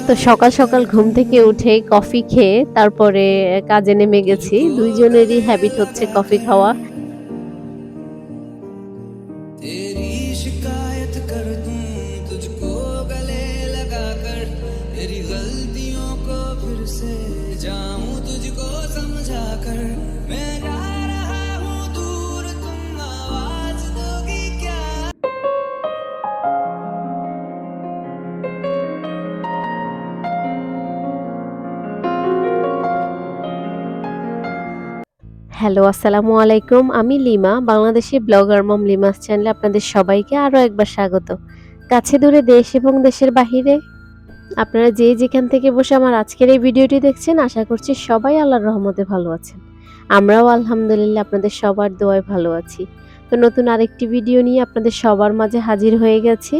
তো সকাল সকাল ঘুম থেকে উঠে কফি খেয়ে তারপরে কাজে নেমে গেছি। দুইজনেরই হ্যাবিট হচ্ছে কফি খাওয়া। तेरी शिकायत कर दूं तुझको गले लगाकर तेरी गलतियों को फिर से जाऊं तुझको समझा कर मैं गा रहा हूँ दूर तुम आवाज दोगी क्या। হ্যালো, আসসালামু আলাইকুম। আমি লিমা, বাংলাদেশি ব্লগার মম লিমাস চ্যানেলে আপনাদের সবাইকে আরো একবার স্বাগত। কাছে দূরে দেশ এবং দেশের বাহিরে আপনারা যে যেখান থেকে বসে আমার আজকের এই ভিডিওটি দেখছেন, আশা করছি সবাই আল্লাহর রহমতে ভালো আছেন। আমরাও আলহামদুলিল্লাহ আপনাদের সবার দোয়ায় ভালো আছি। তো নতুন আরেকটি ভিডিও নিয়ে আপনাদের সবার মাঝে হাজির হয়ে গেছি।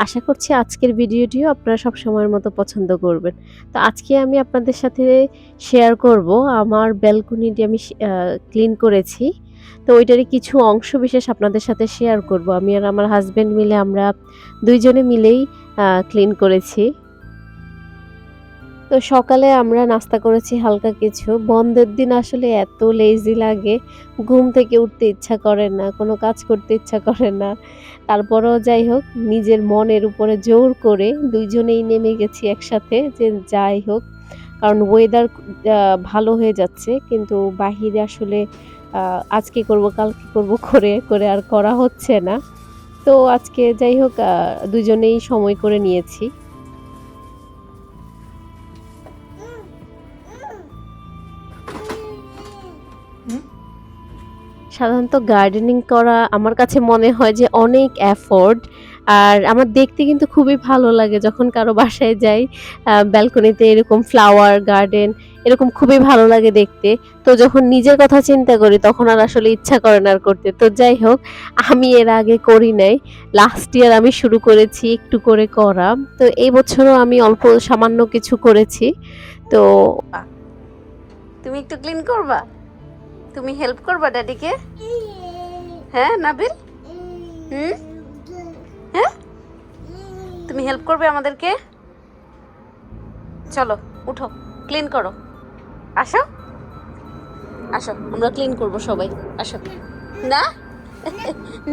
আশা করছি আজকের ভিডিওটিও আপনারা সব সময়ের মতো পছন্দ করবেন। তো আজকে আমি আপনাদের সাথে শেয়ার করব আমার ব্যালকনিটি আমি ক্লিন করেছি। তো ওইটারই কিছু অংশ বিশেষ আপনাদের সাথে শেয়ার করব। আমি আর আমার হাসব্যান্ড মিলে আমরা দুইজনে মিলেই ক্লিন করেছি। তো সকালে আমরা নাস্তা করেছি হালকা কিছু। বন্ধের দিন আসলে এত লেজি লাগে, ঘুম থেকে উঠতে ইচ্ছা করে না, কোনো কাজ করতে ইচ্ছা করে না। তারপরেও যাই হোক নিজের মনের উপরে জোর করে দুইজনেই নেমে গেছি একসাথে যে যাই হোক। কারণ ওয়েদার ভালো হয়ে যাচ্ছে কিন্তু বাহিরে আসলে আজকে করব কালকে করব করে করে আর করা হচ্ছে না। তো আজকে যাই হোক দুজনেই সময় করে নিয়েছি। সাধারণত গার্ডেনিং করা আমার কাছে মনে হয় যে অনেক এফোর্ট। আর আমার দেখতে কিন্তু খুবই ভালো লাগে যখন কারো বাসায় যাই, ব্যালকনিতে এরকম ফ্লাওয়ার গার্ডেন এরকম খুবই ভালো লাগে দেখতে। তো যখন নিজের কথা চিন্তা করি তখন আর আসলে ইচ্ছা করে না আর করতে। তো যাই হোক আমি এর আগে করি নাই, লাস্ট ইয়ার আমি শুরু করেছি একটু করে করা। তো এই বছরও আমি অল্প সামান্য কিছু করেছি। তো তুমি একটু ক্লিন করবা, তুমি হেল্প করবা ড্যাডিকে? হ্যাঁ নাবিল, হুম, হ্যাঁ তুমি হেল্প করবে আমাদেরকে? চলো উঠো, ক্লিন করো, আসো আসো আমরা ক্লিন করব সবাই, আসো। না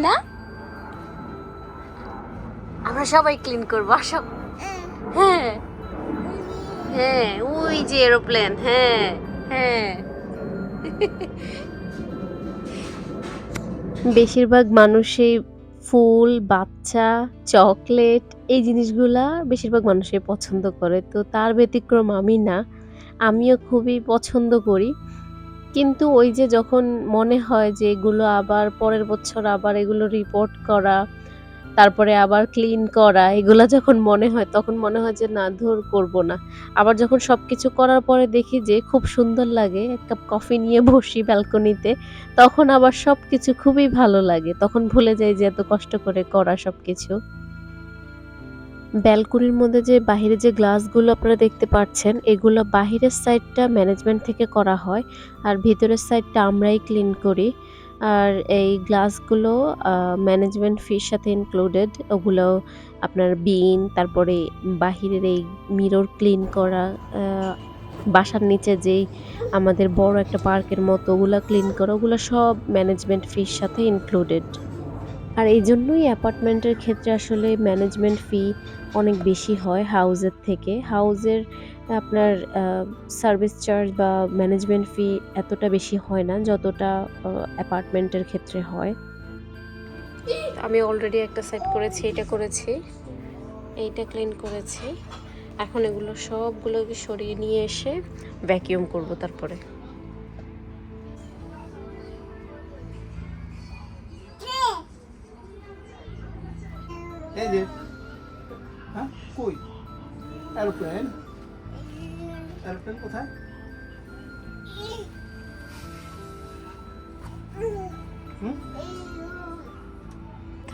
না আমরা সবাই ক্লিন করব, আসো। হ্যাঁ হ্যাঁ ওই যে এরোপ্লেন, হ্যাঁ হ্যাঁ। বেশিরভাগ মানুষই ফুল, বাচ্চা, চকলেট এই জিনিসগুলা বেশিরভাগ মানুষই পছন্দ করে। তো তার ব্যতিক্রম আমি না। আমিও খুবই পছন্দ করি। কিন্তু ওই যে যখন মনে হয় যে এগুলো আবার পরের বছর আবার এগুলো রিপোর্ট করা, তারপরে আবার ক্লিন করা, এগুলা যখন মনে হয় তখন মনে হয় যে না ধুর করব না। আবার যখন সবকিছু করার পরে দেখি যে খুব সুন্দর লাগে, এক কাপ কফি নিয়ে বসি ব্যালকনিতে, তখন আবার সবকিছু খুবই ভালো লাগে। তখন ভুলে যাই যে এত কষ্ট করে করা সবকিছু। ব্যালকনির মধ্যে যে বাহিরে যে গ্লাসগুলো আপনারা দেখতে পাচ্ছেন, এগুলো বাহিরের সাইডটা ম্যানেজমেন্ট থেকে করা হয় আর ভেতরের সাইডটা আমরাই ক্লিন করি। আর এই গ্লাসগুলো ম্যানেজমেন্ট ফির সাথে ইনক্লুডেড। ওগুলো আপনার বিন, তারপরে বাহিরের এই মিরর ক্লিন করা, বাসার নিচে যেই আমাদের বড় একটা পার্কের মতো ওগুলা ক্লিন করা, ওগুলো সব ম্যানেজমেন্ট ফির সাথে ইনক্লুডেড। আর এইজন্যই অ্যাপার্টমেন্টের ক্ষেত্রে আসলে ম্যানেজমেন্ট ফি অনেক বেশি হয় হাউজের থেকে। হাউজের আপনার সার্ভিস চার্জ বা ম্যানেজমেন্ট ফি এতটা বেশি হয় না যতটা অ্যাপার্টমেন্টের ক্ষেত্রে হয়। আমি অলরেডি একটা সেট করেছি, এটা করেছি, এইটা ক্লিন করেছি। এখন এগুলো সবগুলোকে সরিয়ে নিয়ে এসে ভ্যাকিউম করব তারপরে। এই যে হ্যাঁ কই এরোপ্লেন, এরোপ্লেন কোথায়?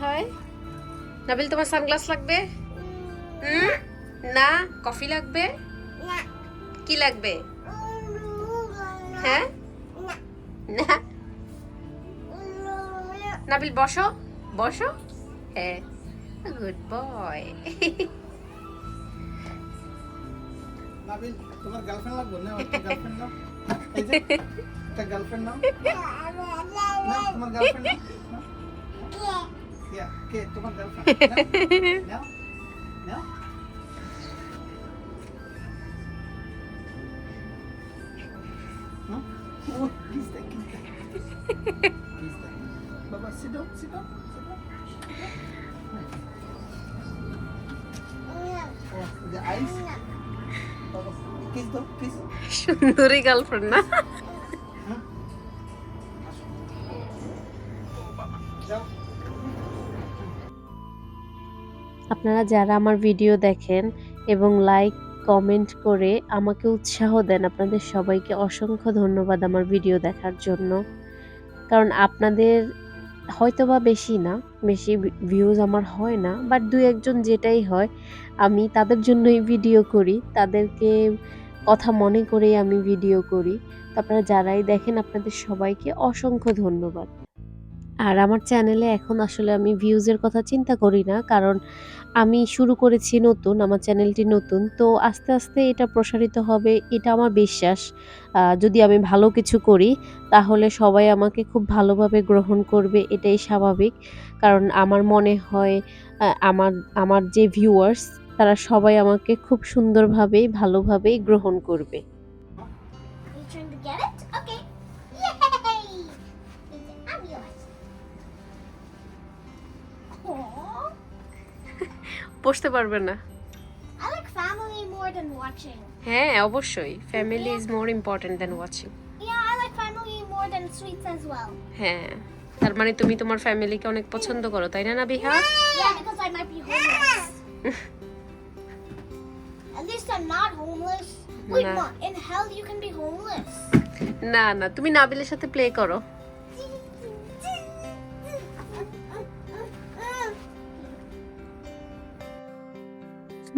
কোথায়? নাবিল তোমার সানগ্লাস লাগবে? না। কফি লাগবে? কি লাগবে? হ্যাঁ না। নাবিল বসো বসো, হ্যাঁ গুড বয়। নাবিল তোমার গার্লফ্রেন্ড লাগবে না? একটা গার্লফ্রেন্ড নাও। এই যে একটা গার্লফ্রেন্ড নাও। না তোমার গার্লফ্রেন্ড নাও। কে তোমার girlfriend? Now now. Oh, please take it. Please take it. Baba, sit down, sit down, sit down. Oh, the eyes. Baba, kiss though, kiss. সুন্দরী গার্লফ্রেন্ড না? Ciao. আপনারা যারা আমার ভিডিও দেখেন এবং লাইক কমেন্ট করে আমাকে উৎসাহ দেন, আপনাদের সবাইকে অসংখ্য ধন্যবাদ আমার ভিডিও দেখার জন্য। কারণ আপনাদের হয়তোবা বেশি না, বেশি ভিউজ আমার হয় না, বাট 2-1 জন যেটাই হয় আমি তাদের জন্যই ভিডিও করি, তাদেরকে কথা মনে করেই আমি ভিডিও করি। তো আপনারা যারাই দেখেন আপনাদের সবাইকে অসংখ্য ধন্যবাদ। আর আমার চ্যানেলে এখন আসলে আমি ভিউজের কথা চিন্তা করি না, কারণ আমি শুরু করেছি নতুন, আমার চ্যানেলটি নতুন, তো আস্তে আস্তে এটা প্রসারিত হবে, এটা আমার বিশ্বাস। যদি আমি ভালো কিছু করি তাহলে সবাই আমাকে খুব ভালোভাবে গ্রহণ করবে, এটাই স্বাভাবিক। কারণ আমার মনে হয় আমার আমার যে ভিউয়ার্স তারা সবাই আমাকে খুব সুন্দরভাবেই ভালোভাবেই গ্রহণ করবে। You trying to get it? Okay. Yay! I'm yours. Aww. বসতে পারবে না? I like family more than watching. হ্যাঁ অবশ্যই, family is more important than watching. Yeah, I like family more than sweets as well. হ্যাঁ, তার মানে তুমি তোমার ফ্যামিলিকে অনেক পছন্দ করো, তাই না Nabiha? Yeah, because I might be homeless. At least I'm not homeless. Wait, Nah. Mom, in hell you can be homeless. না না, তুমি নাবিলের সাথে প্লে করো।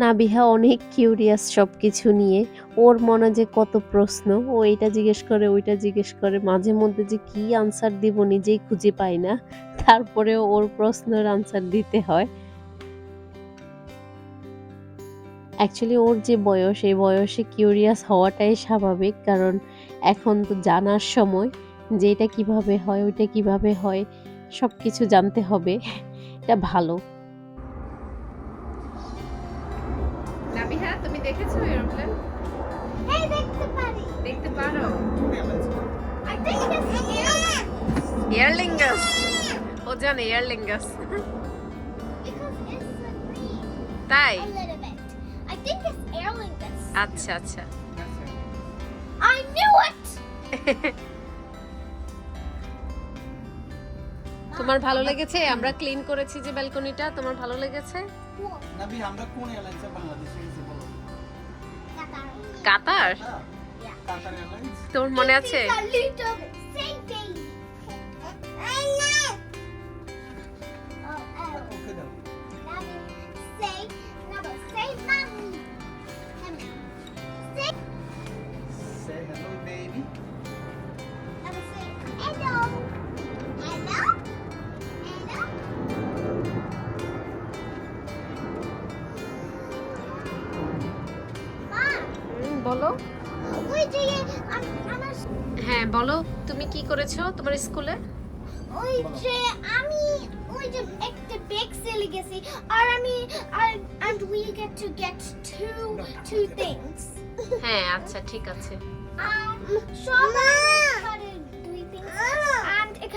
নাবিহা অনেক কিউরিয়াস সবকিছু নিয়ে, ওর মনে যে কত প্রশ্ন, ও এইটা জিজ্ঞেস করে ওইটা জিজ্ঞেস করে, মাঝে মধ্যে যে কি আনসার দিব নিজেই খুঁজে পাই না, তারপরেও ওর প্রশ্নের আনসার দিতে হয়। অ্যাকচুয়ালি ওর যে বয়স, এই বয়সে কিউরিয়াস হওয়াটাই স্বাভাবিক, কারণ এখন তো জানার সময় যে এটা কিভাবে হয় ওইটা কিভাবে হয় সব কিছু জানতে হবে, এটা ভালো। নাবিহা, তুমি দেখেছো aeroplane? Hey, that's the buddy. দেখতে পারো? I think it's here. এয়ারলিঙ্গাস, ও জানে এয়ারলিঙ্গাস। Because it's a green. তাই? A little bit. I think it's Aer Lingus. আচ্ছা আচ্ছা। I knew it! তোমার ভালো লেগেছে? আমরা ক্লিন করেছি যে ব্যালকনিটা, তোমার ভালো লেগেছে? Cool. নাবি আমরা কোন এয়ারলাইন্সে বাংলাদেশে গেছি বলো? কাতার? Yeah. কাতার এয়ারলাইন্স। তোর মনে আছে? It's a little bit. Say baby. I know. Oh, oh. ওকে দাও। Nabby, say, Nabby, say mommy. Mommy. Say, Say hello baby. Nabby, say hello. Hello. Hello. Mom, বলো। ওই যে আমার হ্যাঁ বলো, তুমি কি করেছো তোমার স্কুলে? ওই যে আমি ওই যে একটা ব্যাগ সেলে গেছি আর আমি and we get two things. হ্যাঁ আচ্ছা ঠিক আছে। সবাই করে দুই things and it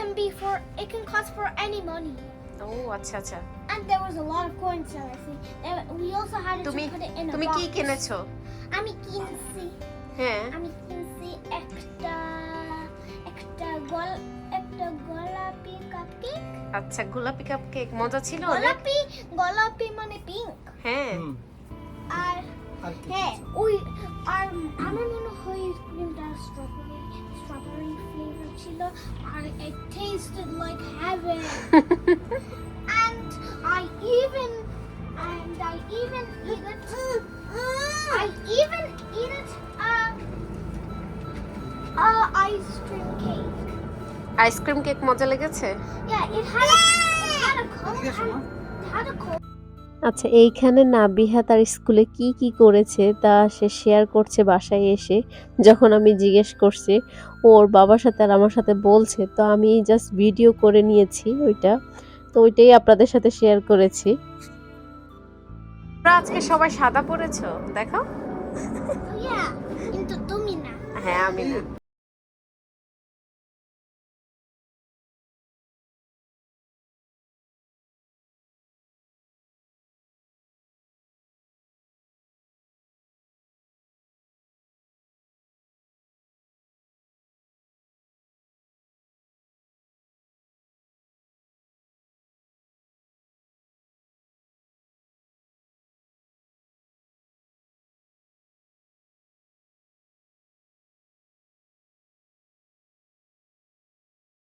can cost for any money. ও আচ্ছা আচ্ছা। And there was a lot of coins there, I see. We also had to তুমি put it in a তুমি box. কি কিনেছো? আমি কিনছি হ্যাঁ একটা গোলাপি কাপকেক। আচ্ছা, গোলাপি কাপকেক মজা ছিল অনেক। গোলাপি মানে পিঙ্ক। হ্যাঁ আর আর কি? হ্যাঁ ওই আর আমার মনে হয় ক্রিমটা স্ট্রবেরি ফ্লেভার ছিল আর it tasted like heaven. and I even eat it. I even eat it ice cream cake. Ice cream cake মজা লেগেছে? Yeah, it had a এদিকে শোনো। it had a cold. আচ্ছা, এইখানে নাবিহা তার স্কুলে কি কি করেছে তা সে শেয়ার করছে বাসায় এসে। যখন আমি জিজ্ঞেস করছি, ও ওর বাবার সাথে আর আমার সাথে বলছে। তো আমি জাস্ট ভিডিও করে নিয়েছি ওইটা। তো ওইটাই আপনাদের সাথে শেয়ার করেছি। তোমরা আজকে সবাই সাদা পরেছো, দেখো। Yeah, কিন্তু তুমি না। হ্যাঁ, আমি না।